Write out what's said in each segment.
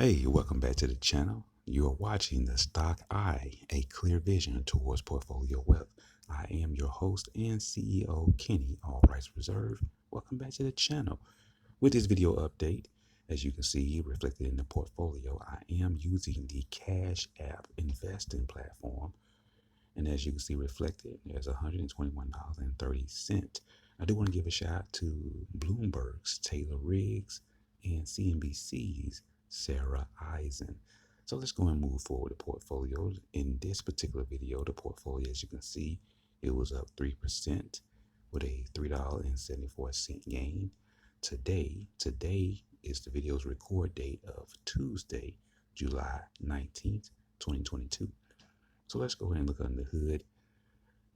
Hey, welcome back to the channel. You are watching the Stock Eye, a clear vision towards portfolio wealth. I am your host and CEO, Kenny, all rights reserved. Welcome back to the channel. With this video update, as you can see reflected in the portfolio, I am using the Cash App investing platform. And as you can see reflected, there's $121.30. I do want to give a shout out to Bloomberg's Taylor Riggs and CNBC's Sarah Eisen. So let's go and move forward the portfolio. In this particular video, the portfolio, as you can see, it was up 3% with a $3.74 gain. Today is the video's record date of Tuesday, July 19th, 2022. So let's go ahead and look under the hood.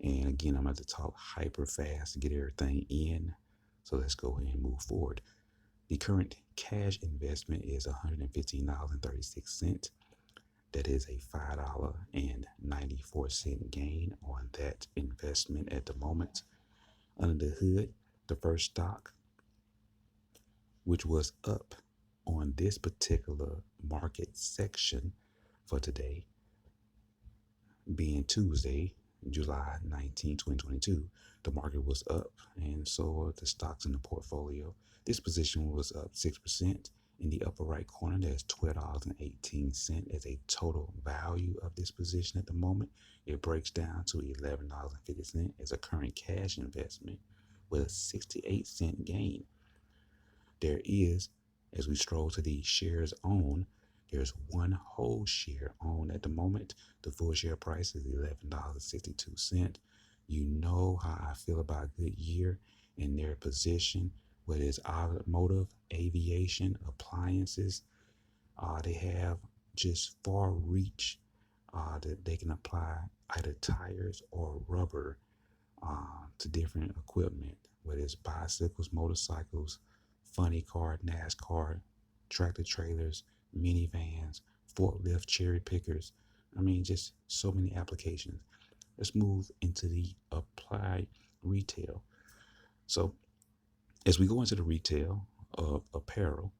And again, I'm about to talk hyper fast to get everything in. So let's go ahead and move forward. The current cash investment is $115.36. That is a $5.94 gain on that investment at the moment. Under the hood, the first stock, which was up on this particular market section for today, being Tuesday, July 19, 2022, the market was up, and so are the stocks in the portfolio. This position was up 6%. In the upper right corner, there's $12.18 as a total value of this position at the moment. It breaks down to $11.50 as a current cash investment with a 68-cent gain. There is, as we stroll to the shares owned, there's one whole share owned at the moment. The full share price is $11.62. You know how I feel about Goodyear and their position, whether it's automotive, aviation, appliances. They have just far reach that they can apply either tires or rubber to different equipment, whether it's bicycles, motorcycles, funny car, NASCAR, tractor trailers, minivans, forklift, cherry pickers. I mean, just so many applications. Let's move into the applied retail. So, as we go into the retail of apparel,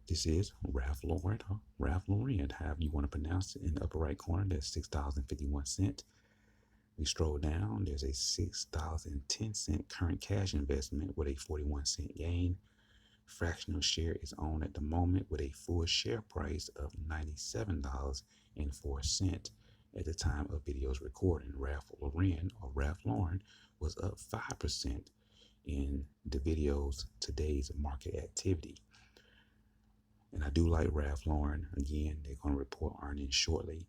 this is Ralph Lauren, however you want to pronounce it. In the upper right corner, there's $6.51. We stroll down, there's a $6.10 current cash investment with a 41-cent gain. Fractional share is on at the moment with a full share price of $97.04 at the time of video's recording. Ralph Lauren was up 5% in the video's today's market activity. And I do like Ralph Lauren. Again, they're going to report earnings shortly.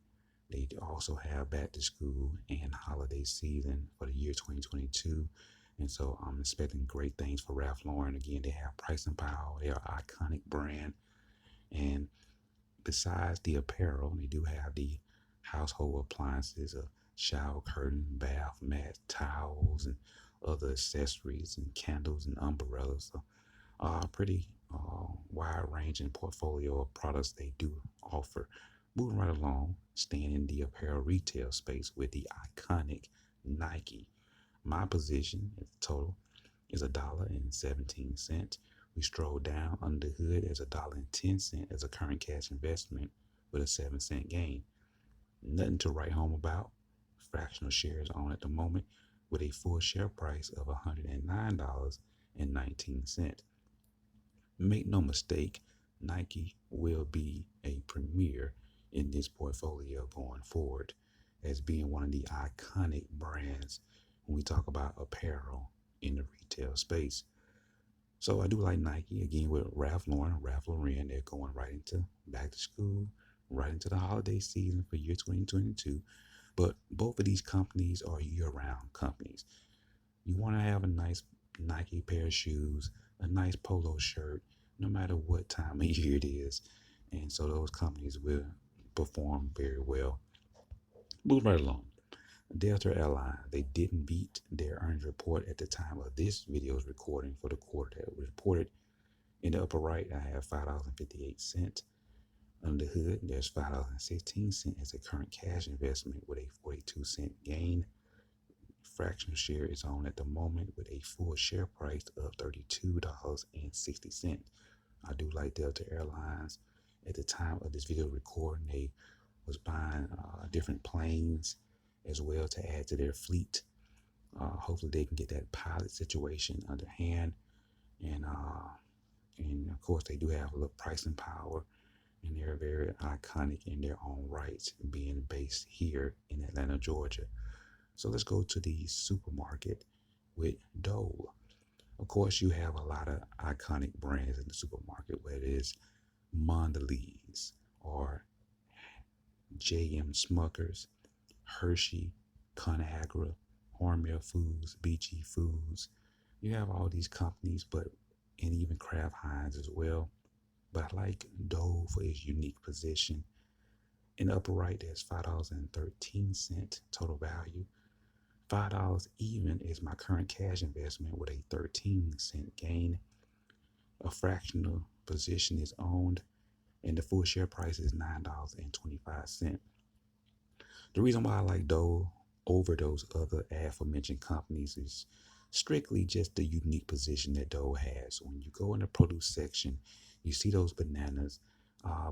They also have back to school and holiday season for the year 2022. And so I'm expecting great things for Ralph Lauren. Again, they have pricing power. They are an iconic brand. And besides the apparel, they do have the household appliances, a shower curtain, bath mat, towels, and other accessories and candles and umbrellas. So pretty wide-ranging portfolio of products they do offer. Moving right along, staying in the apparel retail space with the iconic Nike. My position at the total is $1.17. We stroll down under the hood as $1.10 as a current cash investment with a 7-cent gain. Nothing to write home about. Fractional shares on at the moment with a full share price of $109.19. Make no mistake, Nike will be a premier in this portfolio going forward as being one of the iconic brands when we talk about apparel in the retail space. So I do like Nike. Again, with Ralph Lauren, they're going right into back to school, right into the holiday season for year 2022. But both of these companies are year-round companies. You want to have a nice Nike pair of shoes, a nice polo shirt, no matter what time of year it is. And so those companies will perform very well. Move right along. Delta Airlines, they didn't beat their earnings report at the time of this video's recording for the quarter that was reported. In the upper right, I have $5.58. Under the hood, there's $5.16 as a current cash investment with a 42-cent gain. Fractional share is on at the moment with a full share price of $32.60. I do like Delta Airlines. At the time of this video recording, they was buying different planes as well to add to their fleet. Hopefully they can get that pilot situation under hand. And of course, they do have a little pricing power, and they're very iconic in their own rights, being based here in Atlanta, Georgia. So let's go to the supermarket with Dole. Of course, you have a lot of iconic brands in the supermarket, whether it's Mondelez or J.M. Smuckers, Hershey, Conagra, Hormel Foods, BG Foods. You have all these companies, and even Kraft Heinz as well. But I like Dole for its unique position. In the upper right, there's $5.13 total value. $5 even is my current cash investment with a 13-cent gain. A fractional position is owned, and the full share price is $9.25. The reason why I like Dole over those other aforementioned companies is strictly just the unique position that Dole has. When you go in the produce section, you see those bananas.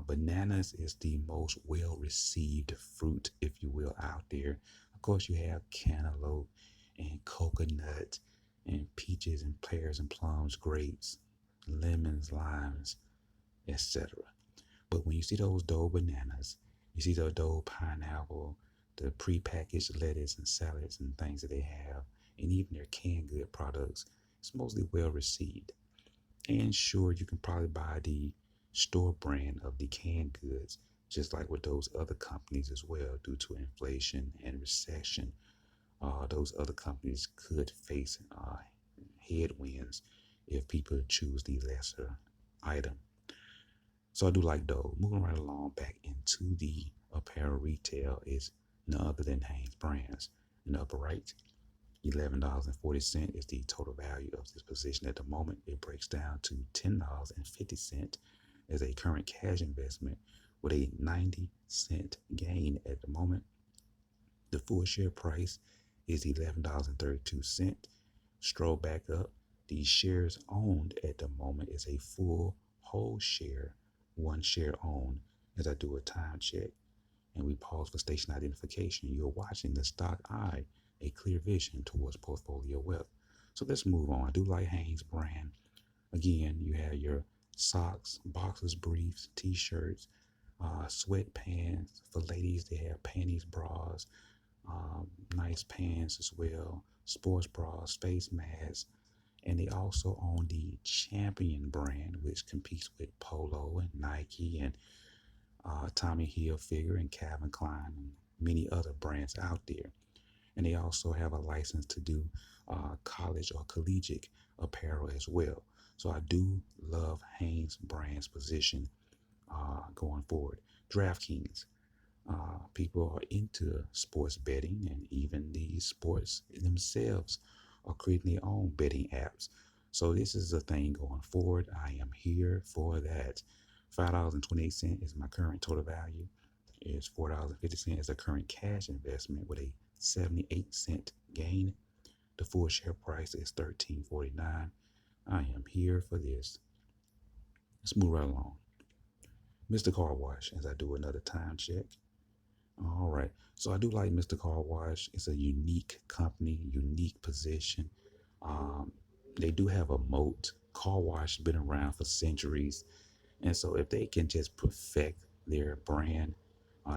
Bananas is the most well-received fruit, if you will, out there. Of course, you have cantaloupe and coconut and peaches and pears and plums, grapes, lemons, limes, etc. But when you see those Dole bananas, you see the Dole pineapple, the prepackaged lettuce and salads and things that they have, and even their canned good products, it's mostly well received. And sure, you can probably buy the store brand of the canned goods, just like with those other companies as well, due to inflation and recession. Those other companies could face headwinds if people choose the lesser item. So I do like Dole. Moving right along back into the apparel retail is none other than Hanes Brands. In the upper right, $11.40 is the total value of this position at the moment. It breaks down to $10.50 as a current cash investment with a 90-cent gain at the moment. The full share price is $11.32. Stroll back up. The shares owned at the moment is a full whole share, one share owned. As I do a time check and we pause for station identification, you're watching the stock eye, a clear vision towards portfolio wealth. So let's move on. I do like Hanes brand. Again, you have your socks, boxers, briefs, t-shirts, sweatpants. For ladies, they have panties, bras, nice pants as well, sports bras, face masks. And they also own the Champion brand, which competes with Polo and Nike and Tommy Hilfiger and Calvin Klein and many other brands out there. And they also have a license to do college or collegiate apparel as well. So I do love Hanes brand's position going forward. DraftKings. People are into sports betting, and even the sports themselves are creating their own betting apps. So this is a thing going forward. I am here for that. $5.28 is my current total value. Is $4.50 is a current cash investment with a 78-cent gain. The full share price is $13.49. I am here for this. Let's move right along. Mr. Car Wash, as I do another time check. All right. So I do like Mr. Car Wash. It's a unique company, unique position. Um, they do have a moat. Car Wash has been around for centuries. And so if they can just perfect their brand,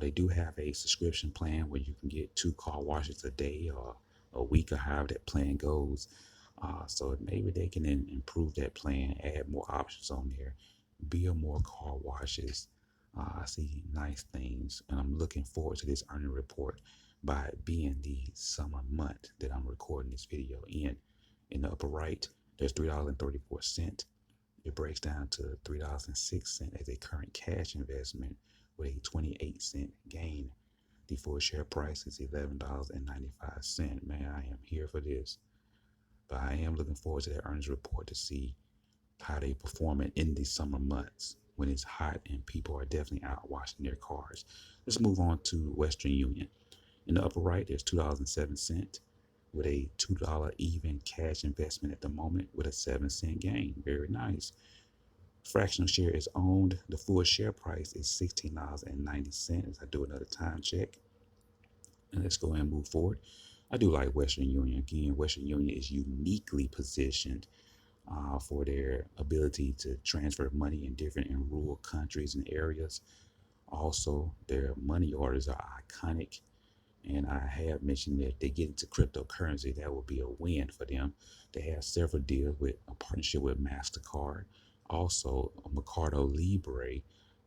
they do have a subscription plan where you can get 2 car washes a day or a week or however that plan goes. So maybe they can improve that plan, add more options on there, build more car washes. I see nice things, and I'm looking forward to this earning report by it being the summer month that I'm recording this video in. In the upper right, there's $3.34. It breaks down to $3.06 as a current cash investment with a 28-cent gain. The full share price is $11.95. Man, I am here for this. But I am looking forward to that earnings report to see how they perform in the summer months when it's hot and people are definitely out washing their cars. Let's move on to Western Union. In the upper right, there's $2.07 with a $2 even cash investment at the moment with a 7-cent gain. Very nice. Fractional share is owned. The full share price is $16.90. I do another time check. And let's go ahead and move forward. I do like Western Union. Again, Western Union is uniquely positioned for their ability to transfer money in different and rural countries and areas. Also, their money orders are iconic. And I have mentioned that if they get into cryptocurrency, that will be a win for them. They have several deals with a partnership with MasterCard. Also, Mercado Libre,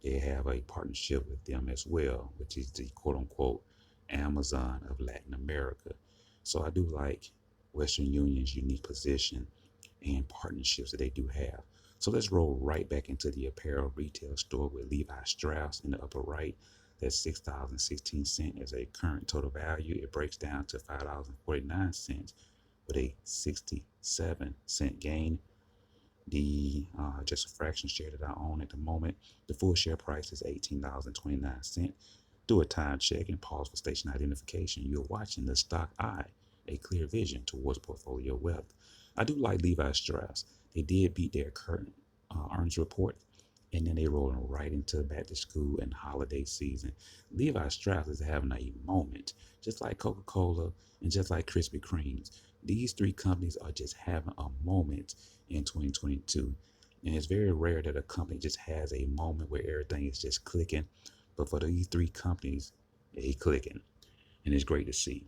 they have a partnership with them as well, which is the quote unquote Amazon of Latin America. So I do like Western Union's unique position and partnerships that they do have. So let's roll right back into the apparel retail store with Levi Strauss in the upper right. That's $6.16 as a current total value. It breaks down to $5.49 with a 67-cent gain. The just a fraction share that I own at the moment. The full share price is $18.29. Do a time check and pause for station identification. You're watching the Stock Eye, a clear vision towards portfolio wealth. I do like Levi Strauss. They did beat their current earnings report, and then they rolling right into back to school and holiday season. Levi Strauss is having a moment, just like Coca-Cola and just like Krispy Kremes. These three companies are just having a moment in 2022. And it's very rare that a company just has a moment where everything is just clicking. But for these three companies, they clicking. And it's great to see.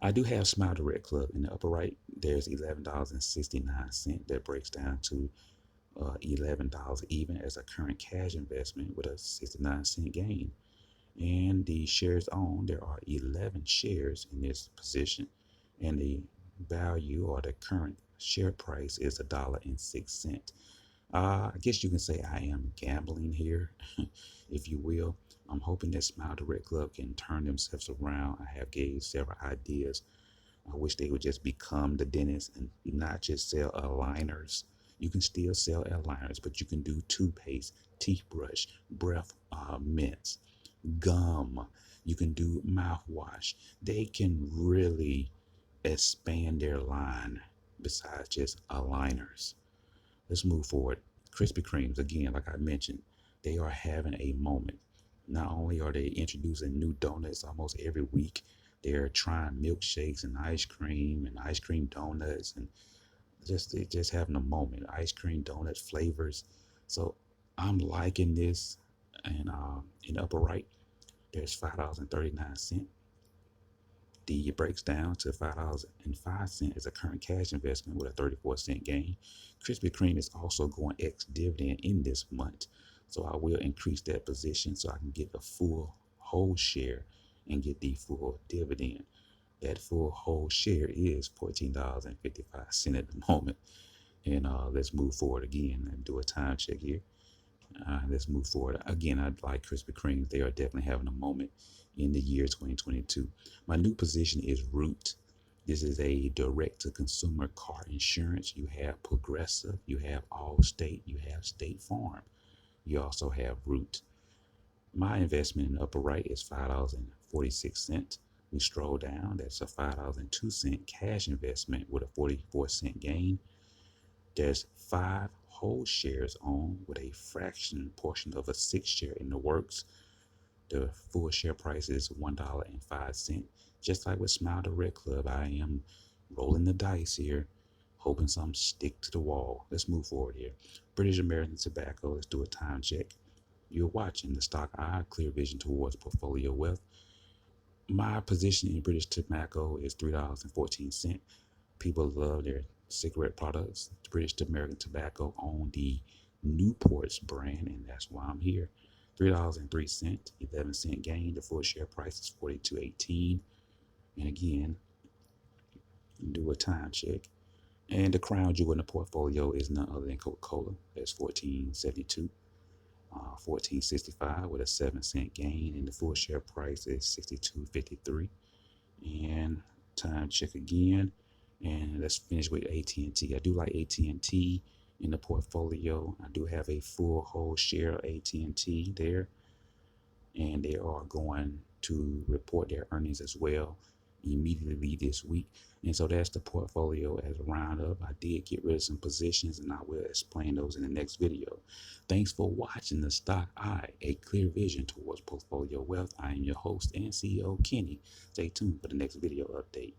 I do have Smile Direct Club in the upper right. There's $11.69 that breaks down to $11 even as a current cash investment with a 69-cent gain. And the shares owned, there are 11 shares in this position, and the value or the current share price is $1.06. I guess you can say I am gambling here, if you will. I'm hoping that Smile Direct Club can turn themselves around. I have gave several ideas. I wish they would just become the dentist and not just sell aligners. You can still sell aligners, but you can do toothpaste, teeth brush, breath mints, gum. You can do mouthwash. They can really expand their line besides just aligners. Let's move forward. Krispy Kremes, again, like I mentioned, they are having a moment. Not only are they introducing new donuts almost every week, they're trying milkshakes and ice cream donuts, and they're just having a moment. Ice cream donut flavors. So I'm liking this. And in the upper right, there's $5.39. The breaks down to $5.05 as a current cash investment with a 34-cent gain. Krispy Kreme is also going ex dividend in this month. So I will increase that position so I can get the full whole share and get the full dividend. That full whole share is $14.55 at the moment. And let's move forward again and do a time check here. Let's move forward. Again, I like Krispy Kreme. They are definitely having a moment in the year 2022. My new position is Root. This is a direct to consumer car insurance. You have Progressive, you have Allstate, you have State Farm. You also have Root. My investment in the upper right is $5.46. We stroll down. That's a $5.02 cash investment with a 44-cent gain. There's 5 whole shares owned with a fraction portion of a 6 share in the works. The full share price is $1.05. Just like with Smile Direct Club, I am rolling the dice here, hoping some stick to the wall. Let's move forward here. British American Tobacco, let's do a time check. You're watching the Stock Eye, clear vision towards portfolio wealth. My position in British Tobacco is $3.14. People love their cigarette products. British American Tobacco own the Newport's brand, and that's why I'm here. $3.03, 11-cent gain. The full share price is $42.18. And again, do a time check. And the crown jewel in the portfolio is none other than Coca-Cola. That's $14.72. $14.65 with a 7-cent gain, and the full share price is $62.53. And time check again, and let's finish with AT&T. I do like AT&T in the portfolio. I do have a full whole share of AT&T there, and they are going to report their earnings as well. immediately this week. And so that's the portfolio as a roundup. I did get rid of some positions and I will explain those in the next video. Thanks for watching the Stock Eye, a clear vision towards portfolio wealth. I am your host and CEO, Kenny. Stay tuned for the next video update.